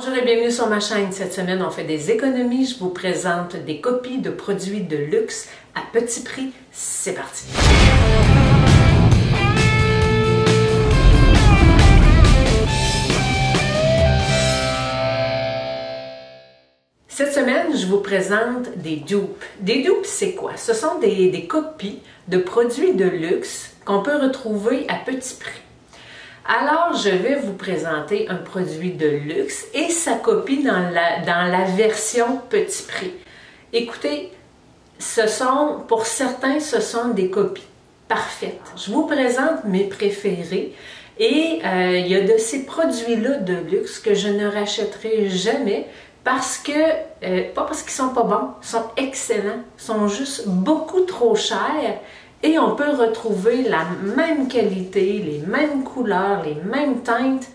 Bonjour et bienvenue sur ma chaîne. Cette semaine, on fait des économies. Je vous présente des copies de produits de luxe à petit prix. C'est parti! Cette semaine, je vous présente des dupes. Des dupes, c'est quoi? Ce sont des copies de produits de luxe qu'on peut retrouver à petit prix. Alors, je vais vous présenter un produit de luxe et sa copie dans la version petit prix. Écoutez, pour certains, ce sont des copies parfaites. Je vous présente mes préférés et il y a de ces produits-là de luxe que je ne rachèterai jamais parce que, pas parce qu'ils sont pas bons, ils sont excellents, ils sont juste beaucoup trop chers. Et on peut retrouver la même qualité, les mêmes couleurs, les mêmes teintes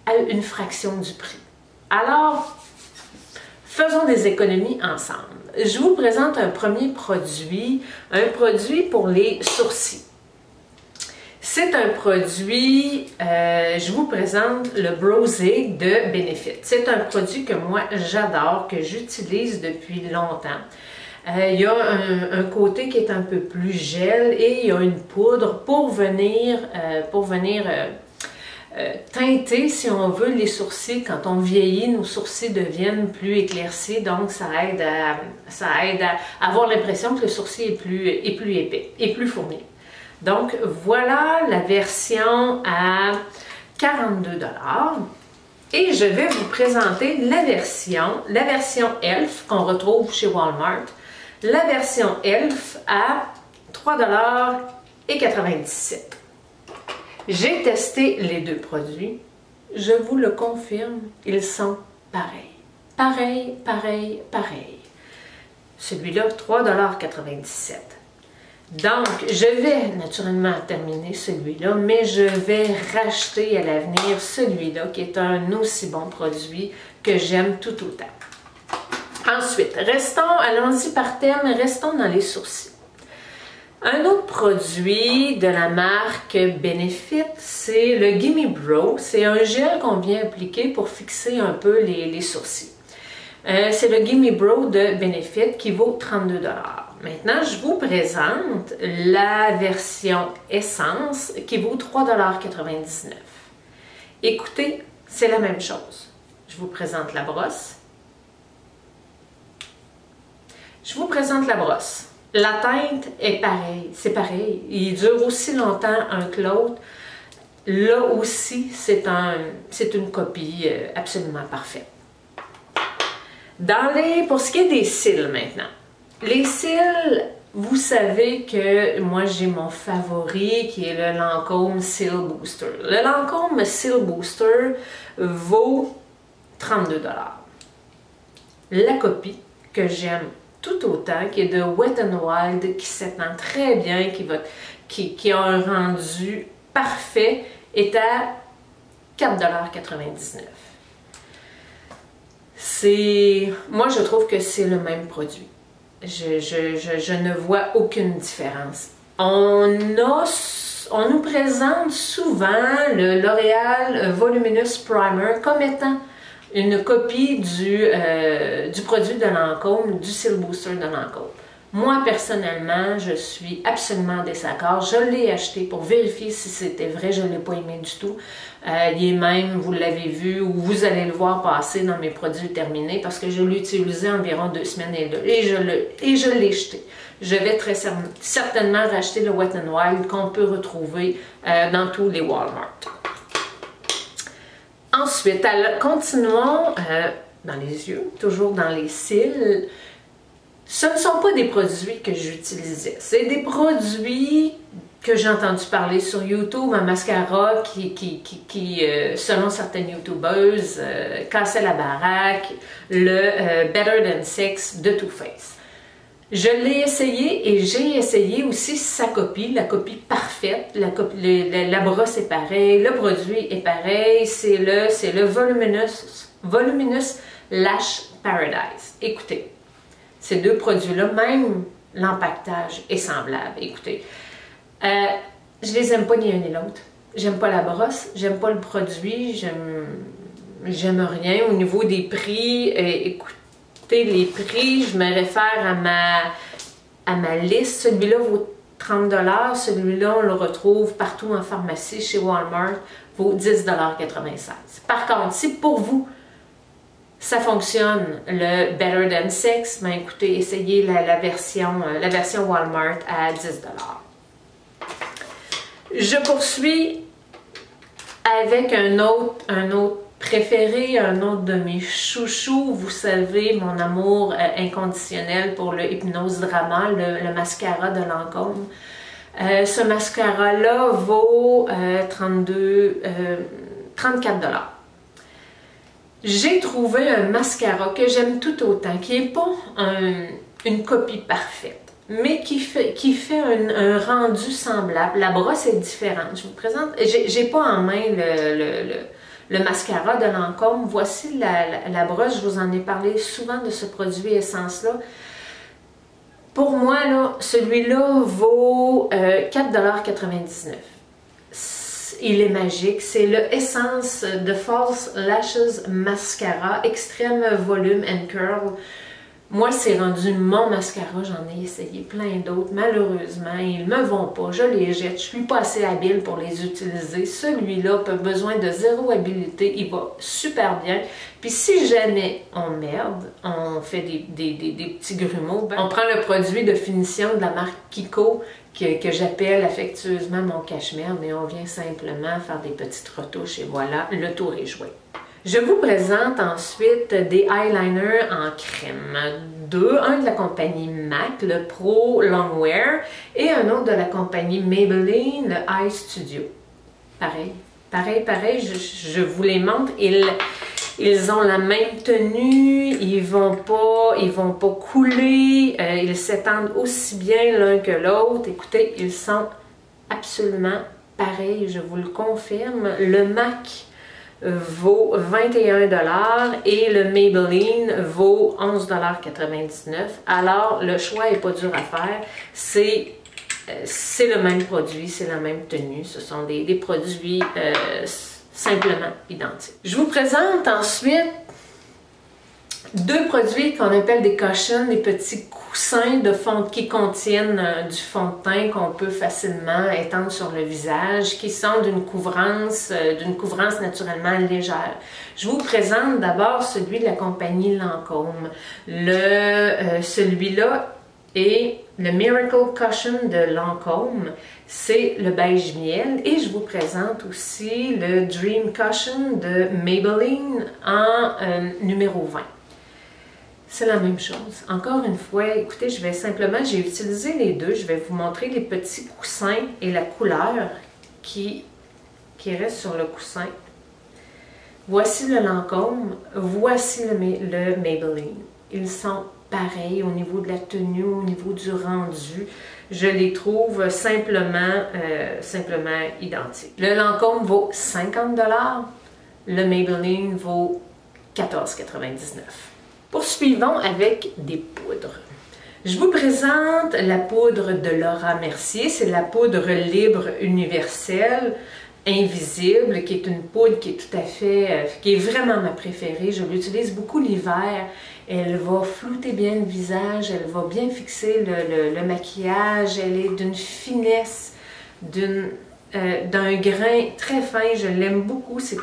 à une fraction du prix. Alors, faisons des économies ensemble. Je vous présente un premier produit, un produit pour les sourcils. C'est un produit, je vous présente le Brosé de Benefit. C'est un produit que moi j'adore, que j'utilise depuis longtemps. Il y a un côté qui est un peu plus gel et il y a une poudre pour venir teinter, si on veut, les sourcils. Quand on vieillit, nos sourcils deviennent plus éclaircis, donc ça aide à avoir l'impression que le sourcil est plus épais et plus fourni. Donc voilà la version à 42 $. Et je vais vous présenter la version Elf qu'on retrouve chez Walmart. La version Elf à 3,97 $. J'ai testé les deux produits. Je vous le confirme, ils sont pareils. Pareil. Celui-là, 3,97 $. Donc, je vais naturellement terminer celui-là, mais je vais racheter à l'avenir celui-là qui est un aussi bon produit que j'aime tout autant. Ensuite, allons-y par thème, restons dans les sourcils. Un autre produit de la marque Benefit, c'est le Gimme Brow. C'est un gel qu'on vient appliquer pour fixer un peu les sourcils. C'est le Gimme Brow de Benefit qui vaut 32 $. Maintenant, je vous présente la version Essence qui vaut 3,99 $. Écoutez, c'est la même chose. Je vous présente la brosse. La teinte est pareille, c'est pareil. Il dure aussi longtemps un que l'autre. Là aussi, c'est une copie absolument parfaite. Pour ce qui est des cils maintenant. Les cils, vous savez que moi j'ai mon favori qui est le Lancôme Seal Booster. Le Lancôme Seal Booster vaut 32 $. La copie que j'aime tout autant, qui est de Wet n Wild, qui s'étend très bien, qui a un rendu parfait, est à 4,99 $. Moi, je trouve que c'est le même produit. Je ne vois aucune différence. On nous présente souvent le L'Oréal Voluminous Primer comme étant une copie du produit de Lancôme, du Seal Booster de Lancôme. Moi, personnellement, je suis absolument en désaccord. Je l'ai acheté pour vérifier si c'était vrai. Je ne l'ai pas aimé du tout. Il est même, vous l'avez vu, ou vous allez le voir passer dans mes produits terminés parce que je l'ai utilisé environ 2 semaines et je l'ai jeté. Je vais très certainement racheter le Wet n Wild qu'on peut retrouver dans tous les Walmart. Ensuite, continuons dans les yeux, toujours dans les cils. Ce ne sont pas des produits que j'utilisais. C'est des produits que j'ai entendu parler sur YouTube, un mascara qui selon certaines youtubeuses, cassait la baraque, le Better Than Sex de Too Faced. Je l'ai essayé et j'ai essayé aussi sa copie, la copie parfaite. La brosse est pareille, le produit est pareil, c'est le Voluminous Lash Paradise. Écoutez, ces deux produits-là, même l'empaquetage est semblable. Écoutez, je les aime pas ni un ni l'autre. J'aime pas la brosse, j'aime pas le produit, j'aime rien. Au niveau des prix, écoutez, les prix, je me réfère à ma liste. Celui-là vaut 30 $. Celui-là, on le retrouve partout en pharmacie, chez Walmart, vaut 10,96 $. Par contre, si pour vous, ça fonctionne, le Better Than Sex, ben écoutez, essayez la version Walmart à 10 $. Je poursuis avec un autre préféré, un autre de mes chouchous. Vous savez, mon amour inconditionnel pour le Hypnose Drama, le mascara de Lancôme. Ce mascara-là vaut 34 $. J'ai trouvé un mascara que j'aime tout autant, qui n'est pas une copie parfaite, mais qui fait un rendu semblable. La brosse est différente. Je vous présente, j'ai pas en main le mascara de Lancôme. Voici la brosse, je vous en ai parlé souvent de ce produit Essence-là. Pour moi, celui-là vaut 4,99 $. Il est magique. C'est le Essence de False Lashes Mascara, Extreme Volume and Curl. Moi, c'est rendu mon mascara. J'en ai essayé plein d'autres. Malheureusement, ils ne me vont pas. Je les jette. Je ne suis pas assez habile pour les utiliser. Celui-là a besoin de zéro habileté. Il va super bien. Puis si jamais on merde, on fait des petits grumeaux, ben, on prend le produit de finition de la marque Kiko, que j'appelle affectueusement mon cache-merde, mais on vient simplement faire des petites retouches et voilà, le tour est joué. Je vous présente ensuite des eyeliners en crème. Un de la compagnie MAC, le Pro Longwear, et un autre de la compagnie Maybelline, le Eye Studio. Pareil, je vous les montre. Ils ont la même tenue, ils vont pas couler, ils s'étendent aussi bien l'un que l'autre. Écoutez, ils sont absolument pareils, je vous le confirme. Le MAC vaut 21 $ et le Maybelline vaut 11,99 $. Alors, le choix n'est pas dur à faire. C'est le même produit, c'est la même tenue. Ce sont des produits simplement identiques. Je vous présente ensuite deux produits qu'on appelle des cushions, des petits coussins de fond qui contiennent du fond de teint qu'on peut facilement étendre sur le visage, qui sont d'une couvrance naturellement légère. Je vous présente d'abord celui de la compagnie Lancôme. Celui-là est le Miracle Cushion de Lancôme. C'est le beige miel. Et je vous présente aussi le Dream Cushion de Maybelline en numéro 20. C'est la même chose. Encore une fois, écoutez, j'ai utilisé les deux. Je vais vous montrer les petits coussins et la couleur qui reste sur le coussin. Voici le Lancôme, voici le Maybelline. Ils sont pareils au niveau de la tenue, au niveau du rendu. Je les trouve simplement identiques. Le Lancôme vaut 50 $, le Maybelline vaut 14,99 $. Poursuivons avec des poudres. Je vous présente la poudre de Laura Mercier. C'est la poudre libre universelle, invisible, qui est une poudre qui est vraiment ma préférée. Je l'utilise beaucoup l'hiver. Elle va flouter bien le visage, elle va bien fixer le maquillage. Elle est d'une finesse, d'un grain très fin. Je l'aime beaucoup. C'est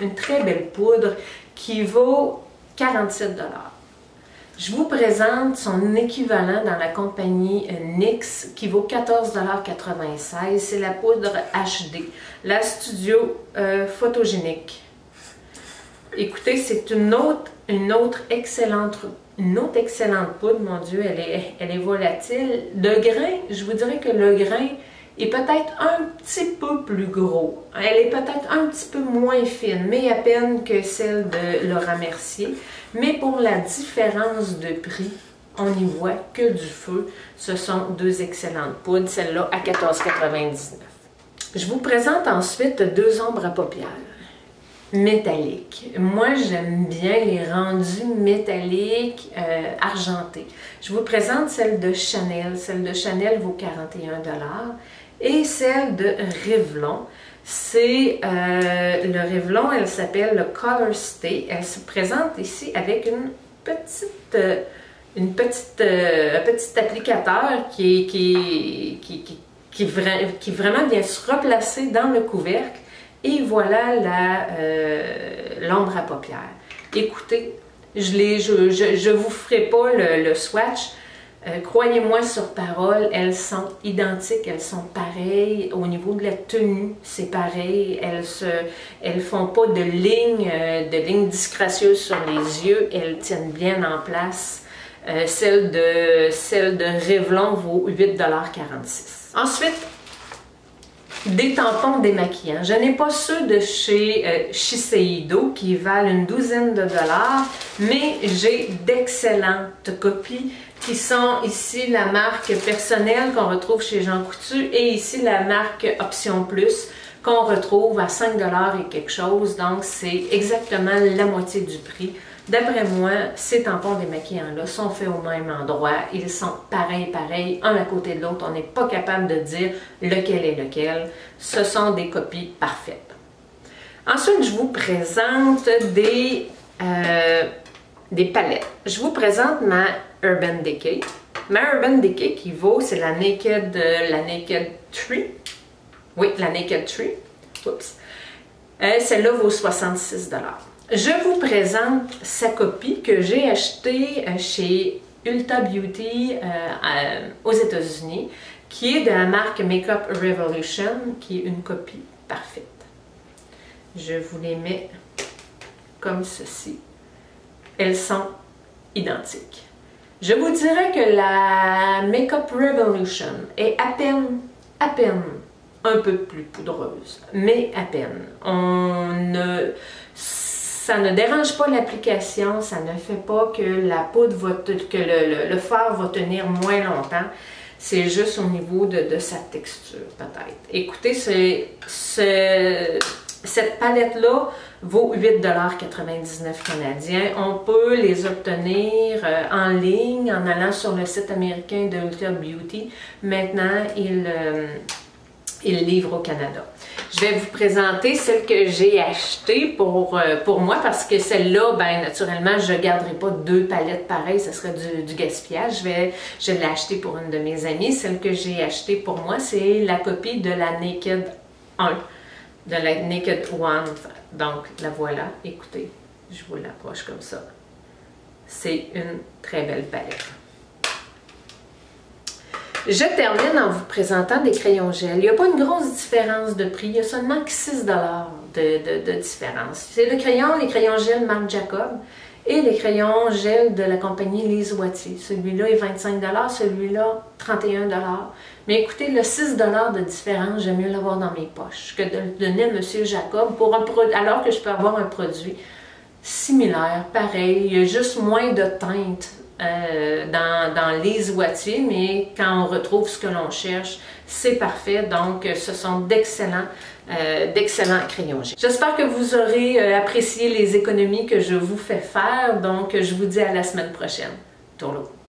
une très belle poudre qui vaut 47 $. Je vous présente son équivalent dans la compagnie NYX qui vaut 14,96 $. C'est la poudre HD, la Studio Photogénique. Écoutez, c'est une autre excellente poudre, mon Dieu, elle est volatile. Le grain, je vous dirais que le grain est peut-être un petit peu plus gros. Elle est peut-être un petit peu moins fine, mais à peine que celle de Laura Mercier. Mais pour la différence de prix, on n'y voit que du feu. Ce sont deux excellentes poudres, celle-là à 14,99 $. Je vous présente ensuite deux ombres à paupières métalliques. Moi, j'aime bien les rendus métalliques argentés. Je vous présente celle de Chanel. Celle de Chanel vaut 41 $. Et celle de Revlon C'est le Revlon, elle s'appelle le Color Stay. Elle se présente ici avec un petit applicateur qui vraiment vient se replacer dans le couvercle. Et voilà l'ombre à paupières. Écoutez, je vous ferai pas le swatch. Croyez-moi sur parole, elles sont identiques, elles sont pareilles. Au niveau de la tenue, c'est pareil. Elles font pas de lignes disgracieuses sur les yeux. Elles tiennent bien en place. Celle de Revlon vaut 8,46 $. Ensuite, des tampons démaquillants. Je n'ai pas ceux de chez Shiseido qui valent une douzaine de dollars, mais j'ai d'excellentes copies qui sont ici la marque personnelle qu'on retrouve chez Jean Coutu et ici la marque Option Plus qu'on retrouve à 5 $ et quelque chose. Donc c'est exactement la moitié du prix. D'après moi, ces tampons démaquillants-là sont faits au même endroit. Ils sont pareils, un à côté de l'autre. On n'est pas capable de dire lequel est lequel. Ce sont des copies parfaites. Ensuite, je vous présente des palettes. Je vous présente ma Urban Decay. Ma Urban Decay qui vaut, c'est la Naked Tree. Oui, la Naked Tree. Oups. Celle-là vaut 66 $. Je vous présente sa copie que j'ai achetée chez Ulta Beauty aux États-Unis, qui est de la marque Makeup Revolution, qui est une copie parfaite. Je vous les mets comme ceci. Elles sont identiques. Je vous dirais que la Makeup Revolution est à peine un peu plus poudreuse, mais à peine. Ça ne dérange pas l'application, ça ne fait pas que la poudre le fard va tenir moins longtemps. C'est juste au niveau de sa texture, peut-être. Écoutez, cette palette-là vaut 8,99 $ canadiens. On peut les obtenir en ligne en allant sur le site américain de Ulta Beauty. Maintenant, ils livrent au Canada. Je vais vous présenter celle que j'ai achetée pour moi parce que celle-là, ben naturellement, je ne garderai pas deux palettes pareilles, ce serait du gaspillage. Je l'ai achetée pour une de mes amies. Celle que j'ai achetée pour moi, c'est la copie de la Naked 1, de la Naked One. Donc, la voilà. Écoutez, je vous l'approche comme ça. C'est une très belle palette. Je termine en vous présentant des crayons gel. Il n'y a pas une grosse différence de prix. Il y a seulement que 6 $ de différence. C'est les crayons gel Marc Jacob et les crayons gel de la compagnie Lise Wattier. Celui-là est 25 $, celui-là 31 $. Mais écoutez, le 6 $ de différence, j'aime mieux l'avoir dans mes poches que de le donner à M. Jacob alors que je peux avoir un produit similaire, pareil. Il y a juste moins de teintes dans Lise Wattier, mais quand on retrouve ce que l'on cherche, c'est parfait. Donc, ce sont d'excellents crayons gel. J'espère que vous aurez apprécié les économies que je vous fais faire. Donc, je vous dis à la semaine prochaine. Tourlo.